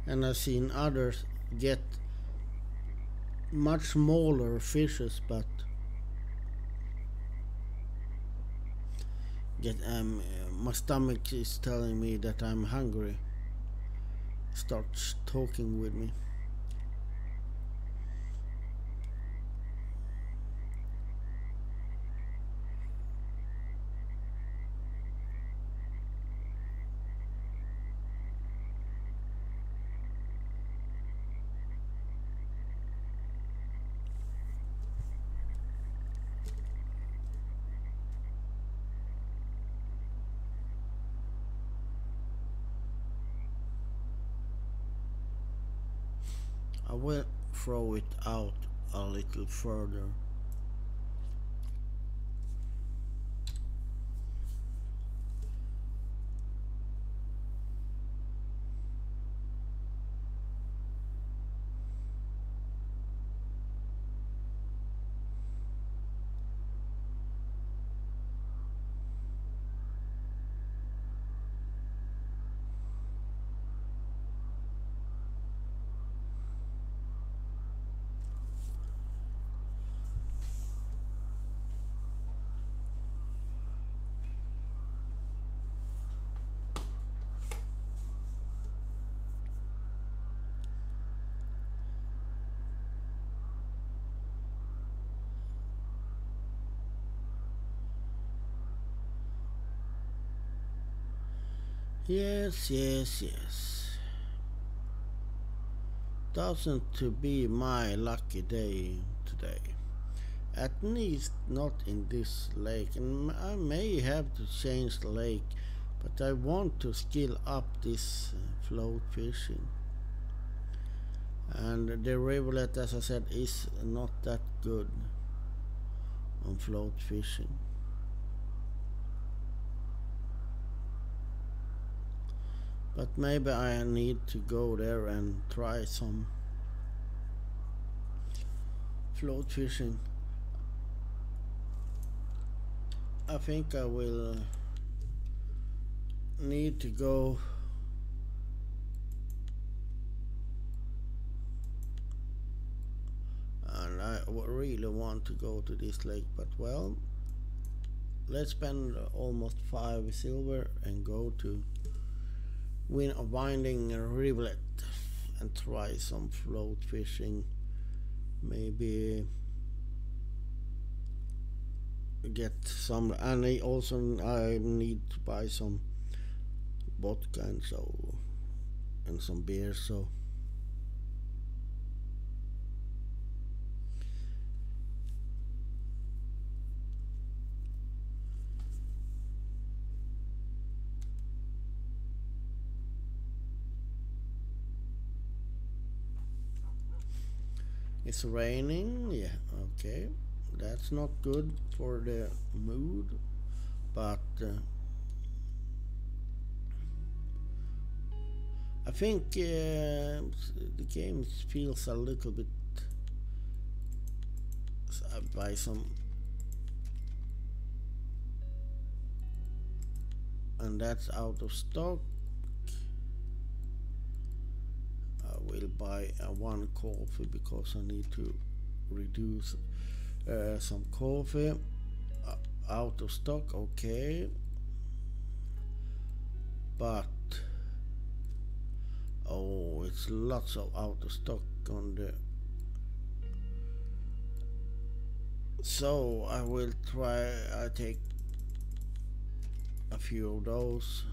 [SPEAKER 1] and I've seen others get much smaller fishes, but get my stomach is telling me that I'm hungry. Starts talking with me. I will throw it out a little further. Yes, yes, yes. Doesn't to be my lucky day today. At least not in this lake. And I may have to change the lake, but I want to skill up this float fishing. And the rivulet, as I said, is not that good on float fishing. But maybe I need to go there and try some float fishing. I think I will need to go and I really want to go to this lake, but well, let's spend almost 5 silver and go to Winding Rivulet and try some float fishing. Maybe get some, and I need to buy some vodka and some beer. So it's raining, yeah, okay. That's not good for the mood, but I think the game feels a little bit by some, and that's out of stock. I will buy one coffee because I need to reduce some coffee. Out of stock, okay, but oh, it's lots of out of stock on the, so I will try. I take a few of those,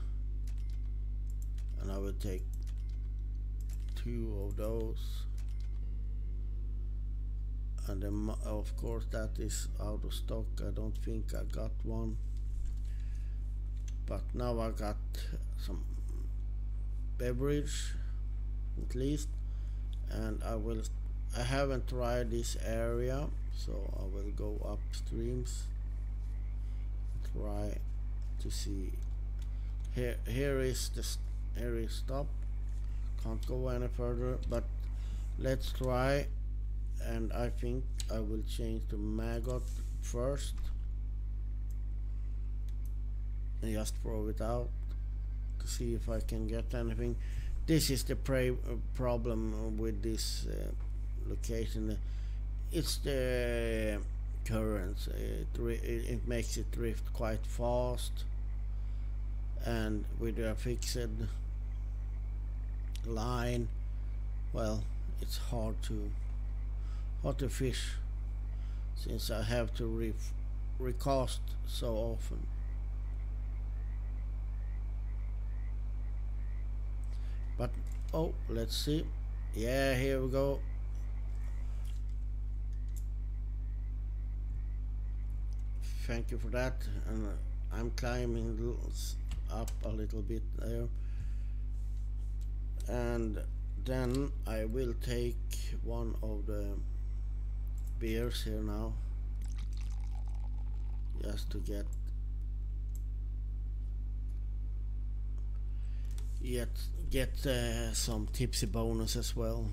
[SPEAKER 1] and I will take 2 of those, and then of course that is out of stock. I don't think I got one, but now I got some beverage at least, and I haven't tried this area, so I will go upstreams, try to see. Here is stop, can't go any further, but let's try. And I think I will change to maggot first and just throw it out to see if I can get anything. This is the problem with this location. It's the currents. It makes it drift quite fast, and with a fixed line, well, it's hard to fish since I have to recast so often. But oh, let's see. Yeah, here we go. Thank you for that. And I'm climbing up a little bit there, and Then I will take one of the beers here now, just to get some tipsy bonus as well.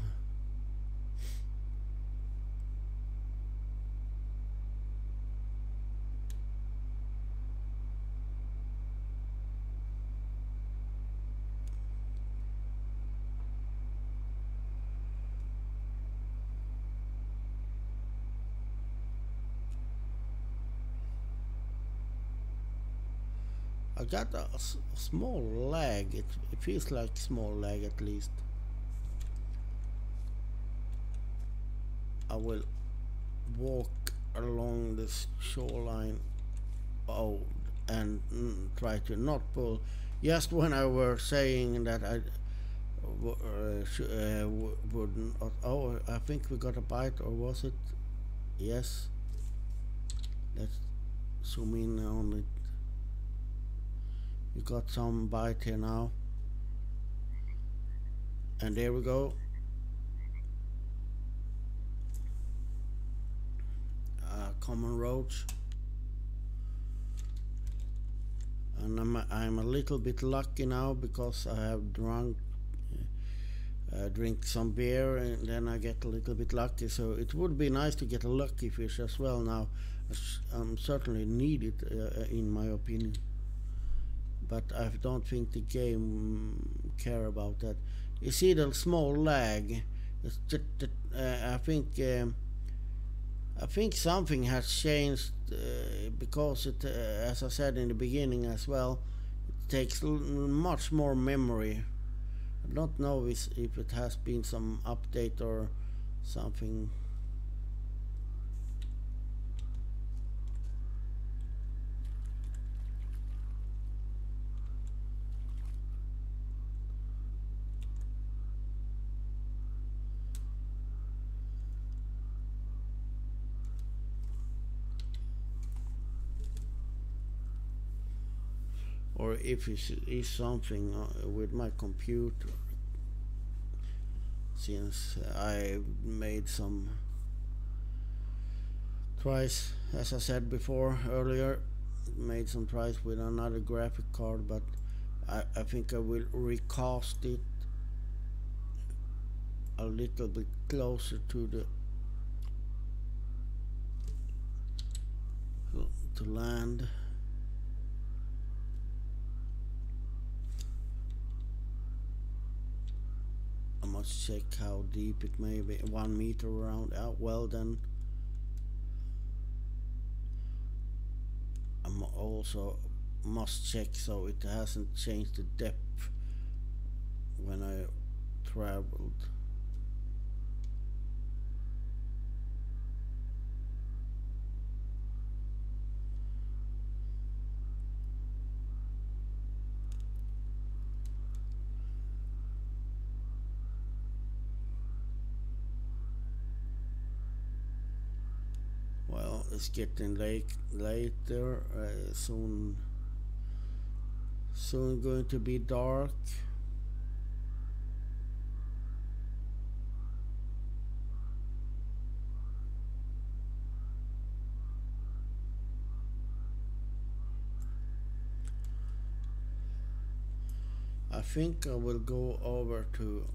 [SPEAKER 1] I got a small lag. It feels like small lag at least. I will walk along this shoreline, oh, and try to not pull. Just when I were saying that I would not. Oh, I think we got a bite, or was it? Yes. Let's zoom in on it. We got some bite here now, and there we go. Common roach, and I'm a little bit lucky now because I have drink some beer, and then I get a little bit lucky. So it would be nice to get a lucky fish as well now. Certainly need it in my opinion, but I don't think the game care about that. You see the small lag. It's just, I think something has changed because it, as I said in the beginning as well, it takes much more memory. I don't know if it has been some update or something. Or if it is something with my computer, since I made some tries, as I said before earlier, made some tries with another graphic card, but I think I will recast it a little bit closer to land. I must check how deep it may be. 1 meter around. Well then, I also must check so it hasn't changed the depth when I traveled. Well, it's getting later. Soon going to be dark. I think I will go over to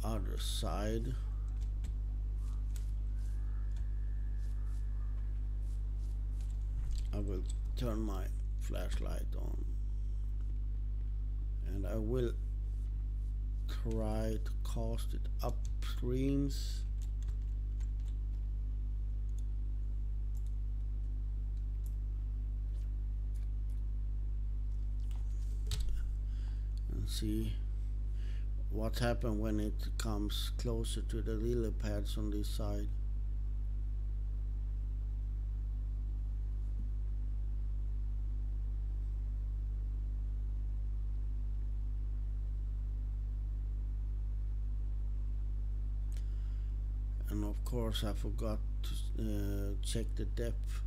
[SPEAKER 1] the other side. I will turn my flashlight on, and I will try to cast it upstreams. And see what happens when it comes closer to the lily pads on this side. And of course I forgot to check the depth.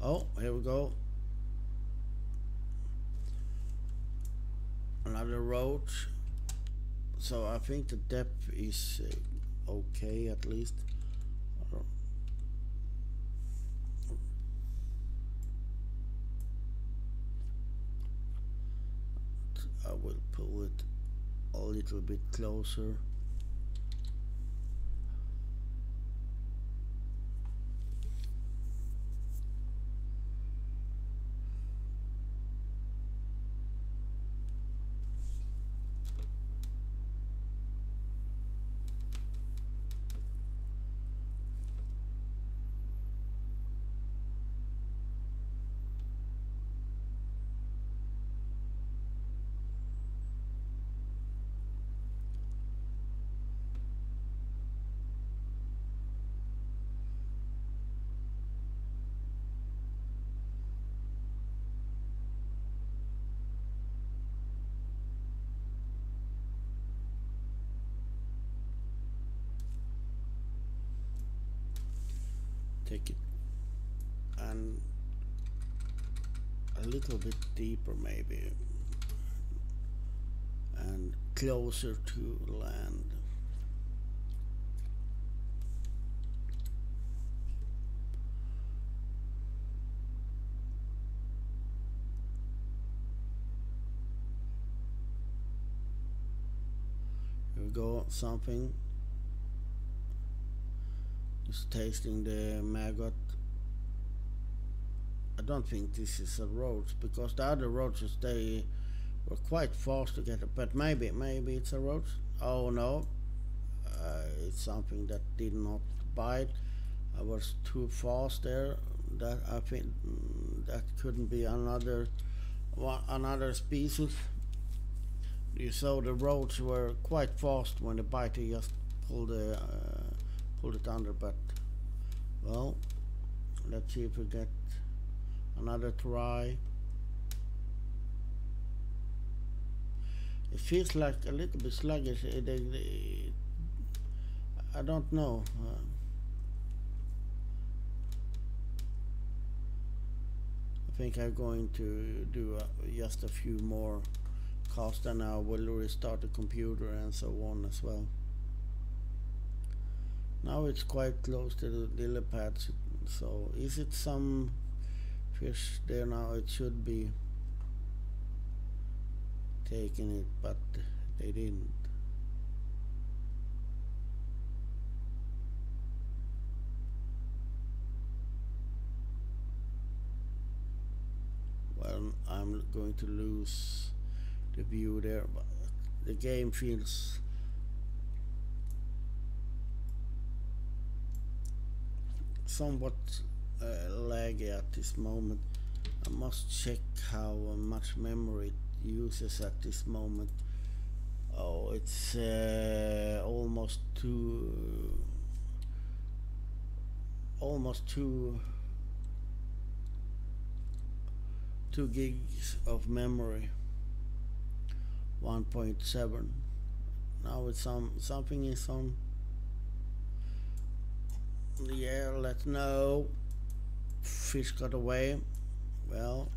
[SPEAKER 1] Oh, here we go. Another roach. So I think the depth is okay at least. I will pull it a little bit closer. Take it and a little bit deeper maybe and closer to land. Here we go, something. Just tasting the maggot. I don't think this is a roach because the other roaches they were quite fast to get it, but maybe it's a roach. Oh no, it's something that did not bite. I was too fast there. That I think that couldn't be another species. You saw the roaches were quite fast when they bite. They just pulled it under. But well, let's see if we get another try. It feels like a little bit sluggish. I don't know. I think I'm going to do just a few more casts and I will restart the computer and so on as well. Now it's quite close to the lily pads. So is it some fish there now? It should be taking it, but they didn't. Well, I'm going to lose the view there, but the game feels somewhat laggy at this moment. I must check how much memory it uses at this moment. Oh, it's almost two gigs of memory. 1.7. Now it's something is on. Yeah, let's know. Fish got away. Well,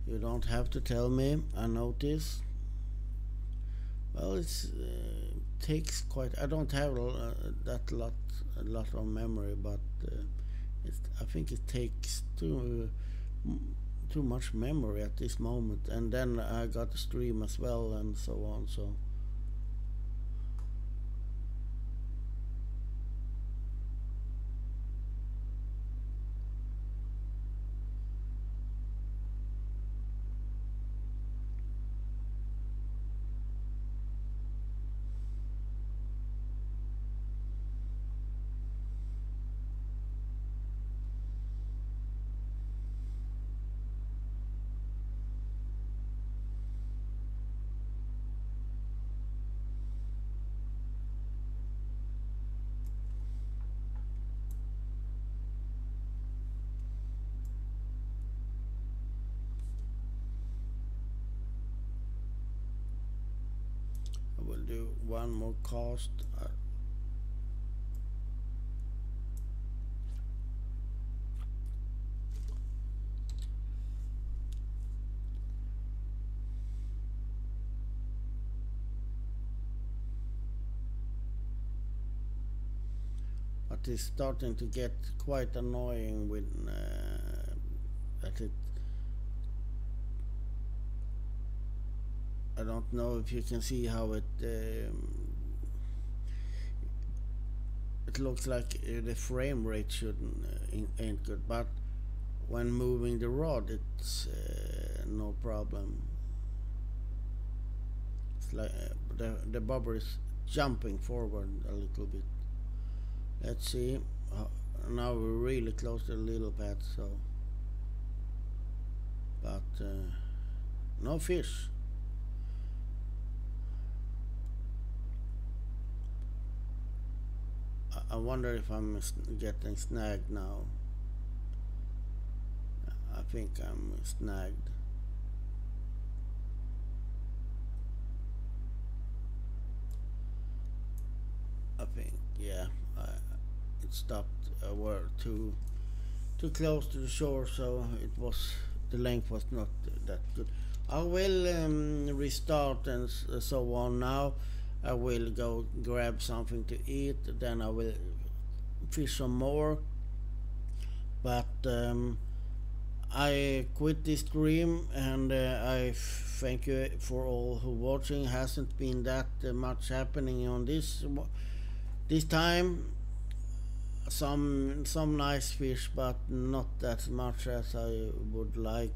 [SPEAKER 1] you don't have to tell me. I notice. Well, it's takes quite. I don't have a lot of memory, but I think it takes too much memory at this moment. And then I got the stream as well, and so on. So. We'll do one more cast. that is starting to get quite annoying with that it. I don't know if you can see how it looks like the frame rate shouldn't ain't good, but when moving the rod it's no problem. It's like the bobber is jumping forward a little bit. Let's see. Now we're really close to the little pad, so but no fish. I wonder if I'm getting snagged now. I think I'm snagged. I think, yeah. It stopped. We're too close to the shore, so the length was not that good. I will restart and so on now. I will go grab something to eat, then I will fish some more. But I quit this stream, and I thank you for all who watching. Hasn't been that much happening on this time. Some nice fish, but not that much as I would like.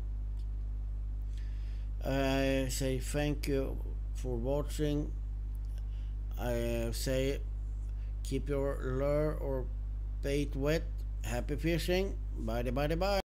[SPEAKER 1] I say thank you for watching. I say keep your lure or bait wet. Happy fishing. Bye bye bye.